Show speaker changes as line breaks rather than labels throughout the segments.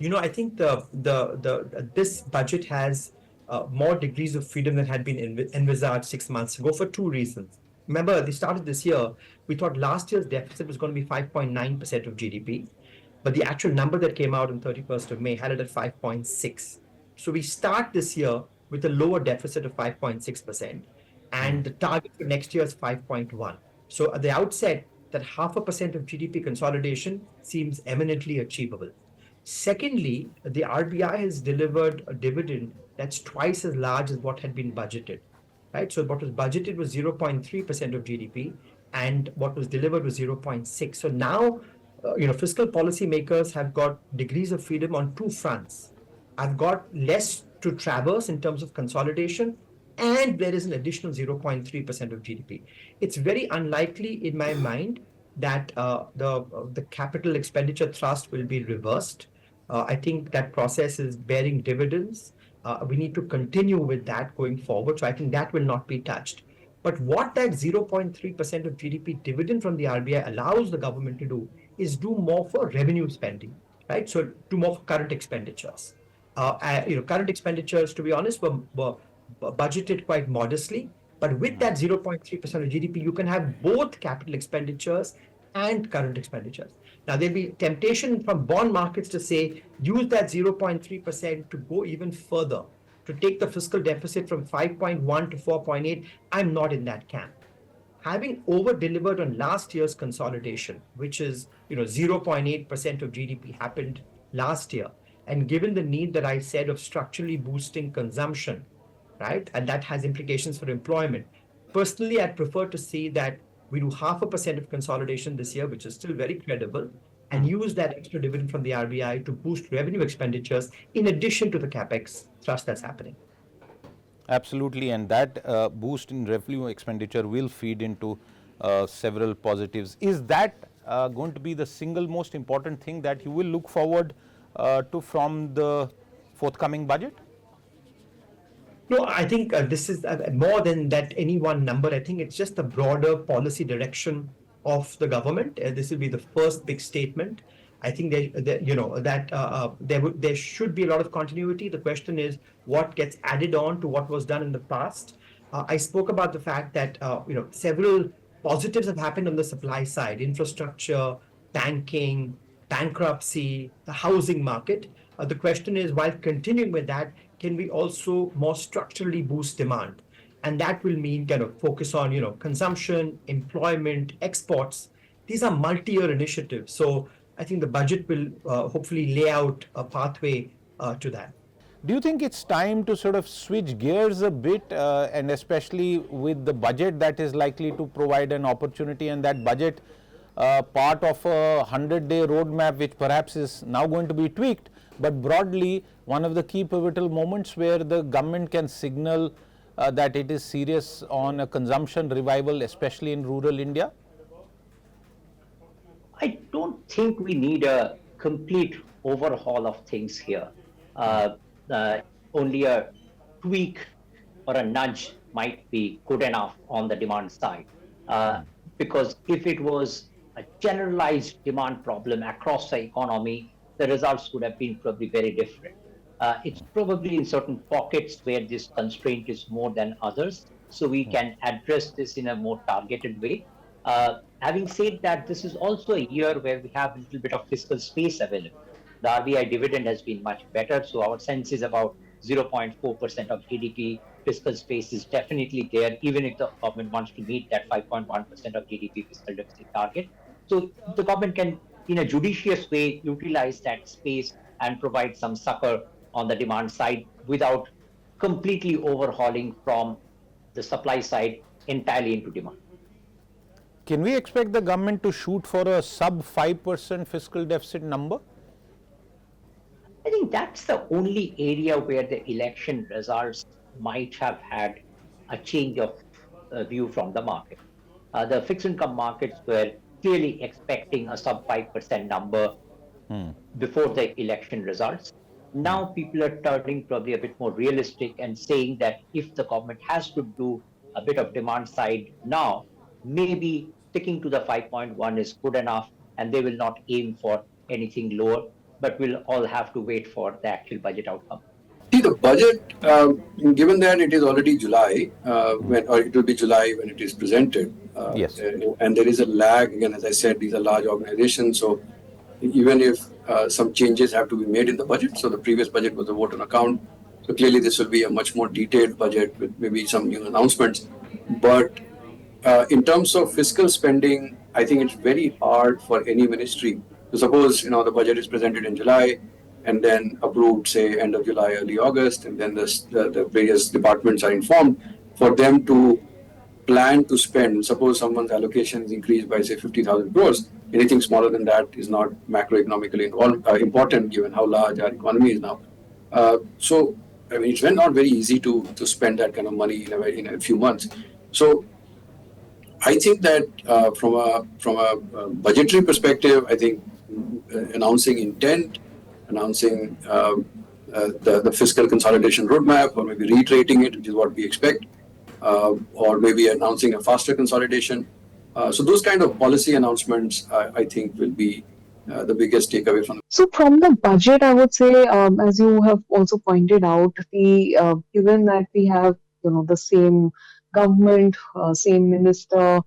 I think this budget has more degrees of freedom than had been envisaged 6 months ago for two reasons. Remember, they started this year. We thought last year's deficit was going to be 5.9% of GDP, but the actual number that came out on 31st of May had it at 5.6. So we start this year with a lower deficit of 5.6%, and the target for next year is 5.1. So at the outset, that 0.5% of GDP consolidation seems eminently achievable. Secondly, the RBI has delivered a dividend that's twice as large as what had been budgeted, right? So what was budgeted was 0.3% of GDP, and what was delivered was 0.6. So now, fiscal policymakers have got degrees of freedom on two fronts. I've got less to traverse in terms of consolidation, and there is an additional 0.3% of GDP. It's very unlikely in my mind that the capital expenditure thrust will be reversed. I think that process is bearing dividends. We need to continue with that going forward. So I think that will not be touched. But what that 0.3% of GDP dividend from the RBI allows the government to do is do more for revenue spending, right? So do more for current expenditures. Current expenditures, to be honest, were budgeted quite modestly. But with that 0.3% of GDP, you can have both capital expenditures and current expenditures. Now, there'll be temptation from bond markets to say, use that 0.3% to go even further, to take the fiscal deficit from 5.1 to 4.8. I'm not in that camp. Having over delivered on last year's consolidation, which is 0.8% of GDP happened last year, and given the need that I said of structurally boosting consumption, right, and that has implications for employment. Personally, I'd prefer to see that we do 0.5% of consolidation this year, which is still very credible, and use that extra dividend from the RBI to boost revenue expenditures in addition to the capex thrust that's happening.
Absolutely, and that boost in revenue expenditure will feed into several positives. Is that going to be the single most important thing that you will look forward to from the forthcoming budget?
No, I think this is more than that any one number. I think it's just the broader policy direction of the government. This will be the first big statement. I think there should be a lot of continuity. The question is what gets added on to what was done in the past. I spoke about the fact that several positives have happened on the supply side: infrastructure, banking, bankruptcy, the housing market. The question is, while continuing with that, can we also more structurally boost demand? And that will mean kind of focus on, consumption, employment, exports. These are multi-year initiatives. So I think the budget will hopefully lay out a pathway to that.
Do you think it's time to sort of switch gears a bit, and especially with the budget that is likely to provide an opportunity, and that budget part of a 100-day roadmap which perhaps is now going to be tweaked, but broadly one of the key pivotal moments where the government can signal that it is serious on a consumption revival, especially in rural India?
I don't think we need a complete overhaul of things here. Only a tweak or a nudge might be good enough on the demand side. Because if it was a generalized demand problem across the economy, the results would have been probably very different. It's probably in certain pockets where this constraint is more than others, so we can address this in a more targeted way. Having said that, this is also a year where we have a little bit of fiscal space available. The RBI dividend has been much better, so our sense is about 0.4% of GDP. Fiscal space is definitely there, even if the government wants to meet that 5.1% of GDP fiscal deficit target. So the government can, in a judicious way, utilize that space and provide some succor on the demand side without completely overhauling from the supply side entirely into demand.
Can we expect the government to shoot for a sub 5% fiscal deficit number?
I think that's the only area where the election results might have had a change of view from the market. The fixed income markets were clearly expecting a sub 5% number before the election results. Now people are turning probably a bit more realistic and saying that if the government has to do a bit of demand side now, maybe sticking to the 5.1 is good enough and they will not aim for anything lower. but we'll all have to wait for the actual budget outcome.
See, the budget, given that it is already July, or it will be July when it is presented.
Yes.
And there is a lag. Again, as I said, these are large organizations. So even if some changes have to be made in the budget, so the previous budget was a vote on account. So clearly this will be a much more detailed budget with maybe some new announcements. But in terms of fiscal spending, I think it's very hard for any ministry. So suppose, the budget is presented in July and then approved, say, end of July, early August, and then the various departments are informed for them to plan to spend. Suppose someone's allocation is increased by, say, 50,000 crores. Anything smaller than that is not macroeconomically important, given how large our economy is now. So, I mean, it's not very easy to spend that kind of money in a few months. So, I think that from a budgetary perspective, I think announcing intent, announcing the fiscal consolidation roadmap, or maybe reiterating it, which is what we expect, or maybe announcing a faster consolidation. So those kind of policy announcements, I think, will be the biggest takeaway from.
So from the budget, I would say, as you have also pointed out, the given that we have the same government, same minister,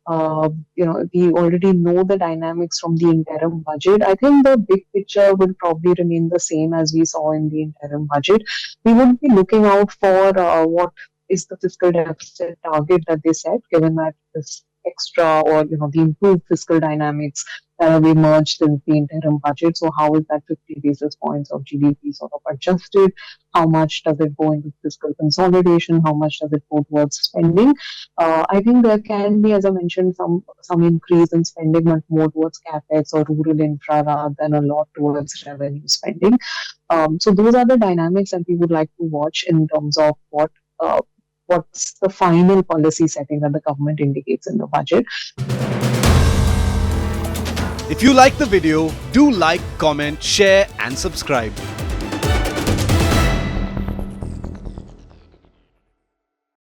we already know the dynamics from the interim budget. I think the big picture will probably remain the same as we saw in the interim budget. We would be looking out for what is the fiscal deficit target that they set, given that this extra or the improved fiscal dynamics that have emerged in the interim budget. So how is that 50 basis points of GDP sort of adjusted? How much does it go into fiscal consolidation? How much does it go towards spending? I think there can be, as I mentioned, some increase in spending, but more towards capex or rural infra rather than a lot towards revenue spending. So those are the dynamics that we would like to watch in terms of what's the final policy setting that the government indicates in the budget.
If you like the video, do like, comment, share and subscribe.